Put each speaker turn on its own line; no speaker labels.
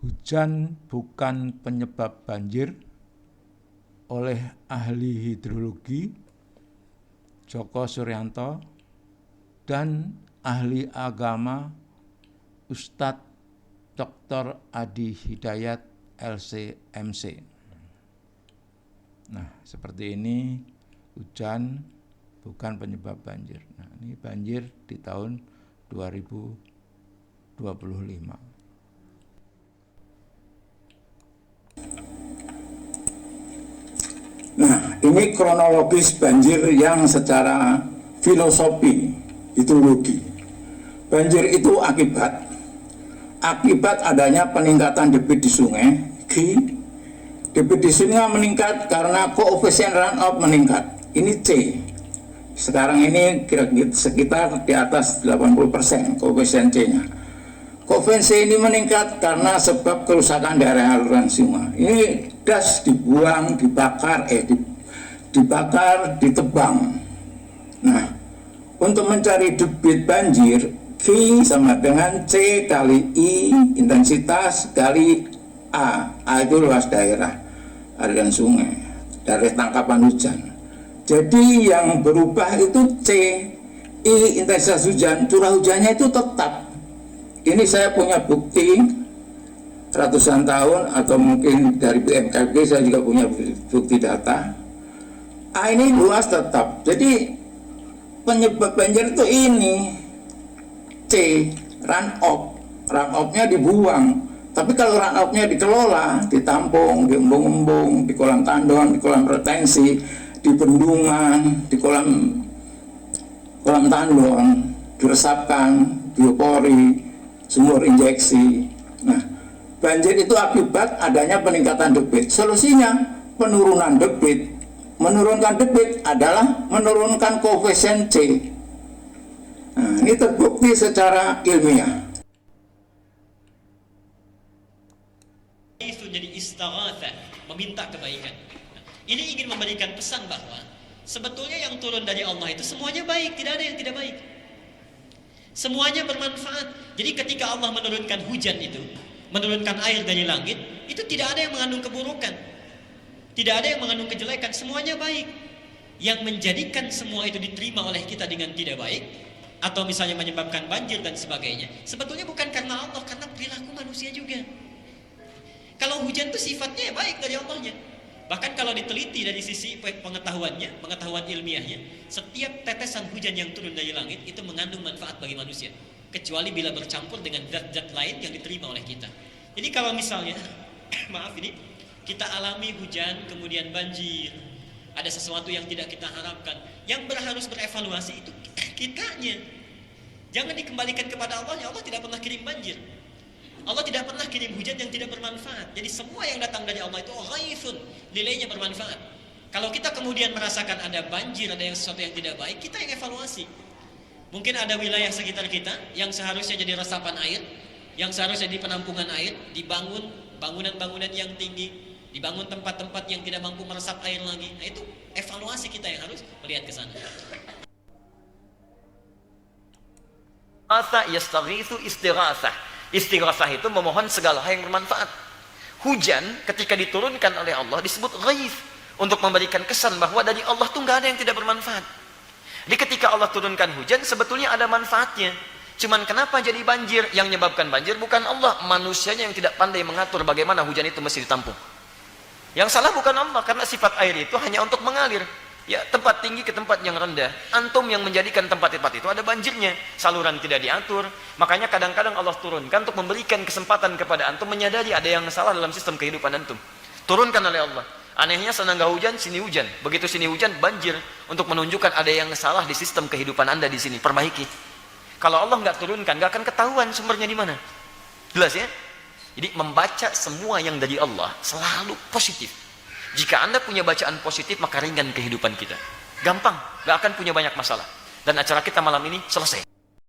Hujan bukan penyebab banjir oleh ahli hidrologi Djoko Suryanto dan ahli agama Ustadz Dr. Adi Hidayat LC/MC. Nah, seperti ini hujan bukan penyebab banjir. Nah, ini banjir di tahun 2025.
Nah, ini kronologis banjir yang secara filosofi, hidrologi. Banjir itu akibat adanya peningkatan debit di sungai. Debit di sungai meningkat karena koefisien runoff meningkat. Ini C. Sekarang ini kira-kira sekitar di atas 80% koefisien C-nya. Koefisien ini meningkat karena sebab kerusakan daerah aliran sungai. Ini das dibuang, dibakar, ditebang. Nah, untuk mencari debit banjir, V sama dengan C kali I intensitas kali A. A itu luas daerah aliran sungai, dari tangkapan hujan. Jadi yang berubah itu C, I intensitas hujan, curah hujannya itu tetap. Ini saya punya bukti ratusan tahun, atau mungkin dari BMKG saya juga punya bukti data. A ini luas tetap. Jadi penyebab banjir itu ini C, runoff-nya dibuang. Tapi kalau runoff-nya dikelola, ditampung, diembung-embung, di kolam tandon, di kolam retensi, di bendungan, di kolam tandon, diresapkan, biopori, sumur injeksi. Nah, banjir itu akibat adanya peningkatan debit. Solusinya penurunan debit. Menurunkan debit adalah menurunkan koefisien C. Nah, ini terbukti secara ilmiah.
Itu jadi istighatsah, meminta kebaikan. Nah, ini ingin memberikan pesan bahwa sebetulnya yang turun dari Allah itu semuanya baik, tidak ada yang tidak baik. Semuanya bermanfaat. Jadi ketika Allah menurunkan hujan itu, menurunkan air dari langit, itu tidak ada yang mengandung keburukan, tidak ada yang mengandung kejelekan, semuanya baik. Yang menjadikan semua itu diterima oleh kita dengan tidak baik, atau misalnya menyebabkan banjir dan sebagainya, sebetulnya bukan karena Allah, karena perilaku manusia juga. Kalau hujan itu sifatnya baik dari Allahnya. Bahkan kalau diteliti dari sisi pengetahuannya, pengetahuan ilmiahnya, setiap tetesan hujan yang turun dari langit itu mengandung manfaat bagi manusia, kecuali bila bercampur dengan zat-zat lain yang diterima oleh kita. Jadi kalau misalnya maaf ini, kita alami hujan kemudian banjir, ada sesuatu yang tidak kita harapkan, yang harus berevaluasi itu kitanya. Jangan dikembalikan kepada Allah. Allah tidak pernah kirim banjir, Allah tidak pernah kirim hujan yang tidak bermanfaat. Jadi semua yang datang dari Allah itu ghaithun, nilainya bermanfaat. Kalau kita kemudian merasakan ada banjir, ada yang sesuatu yang tidak baik, kita yang evaluasi. Mungkin ada wilayah sekitar kita yang seharusnya jadi resapan air, yang seharusnya jadi penampungan air, dibangun bangunan-bangunan yang tinggi, dibangun tempat-tempat yang tidak mampu meresap air lagi. Nah, itu evaluasi kita yang harus melihat ke sana.
Asa yastaghitsu istighatsah. Istighatsah itu memohon segala hal yang bermanfaat. Hujan ketika diturunkan oleh Allah disebut ghaits, untuk memberikan kesan bahwa dari Allah tuh nggak ada yang tidak bermanfaat. Jadi ketika Allah turunkan hujan sebetulnya ada manfaatnya. Cuman kenapa jadi banjir? Yang menyebabkan banjir bukan Allah, manusianya yang tidak pandai mengatur bagaimana hujan itu mesti ditampung. Yang salah bukan Allah, karena sifat air itu hanya untuk mengalir. Ya, tempat tinggi ke tempat yang rendah. Antum yang menjadikan tempat-tempat itu ada banjirnya, saluran tidak diatur. Makanya kadang-kadang Allah turunkan untuk memberikan kesempatan kepada antum menyadari ada yang salah dalam sistem kehidupan antum. Turunkan oleh Allah. Anehnya sana nggak hujan, sini hujan. Begitu sini hujan, banjir, untuk menunjukkan ada yang salah di sistem kehidupan anda di sini. Perbaiki. Kalau Allah nggak turunkan, nggak akan ketahuan sumbernya di mana. Jelas ya? Jadi membaca semua yang dari Allah selalu positif. Jika anda punya bacaan positif, maka ringan kehidupan kita. Gampang, gak akan punya banyak masalah. Dan acara kita malam ini selesai.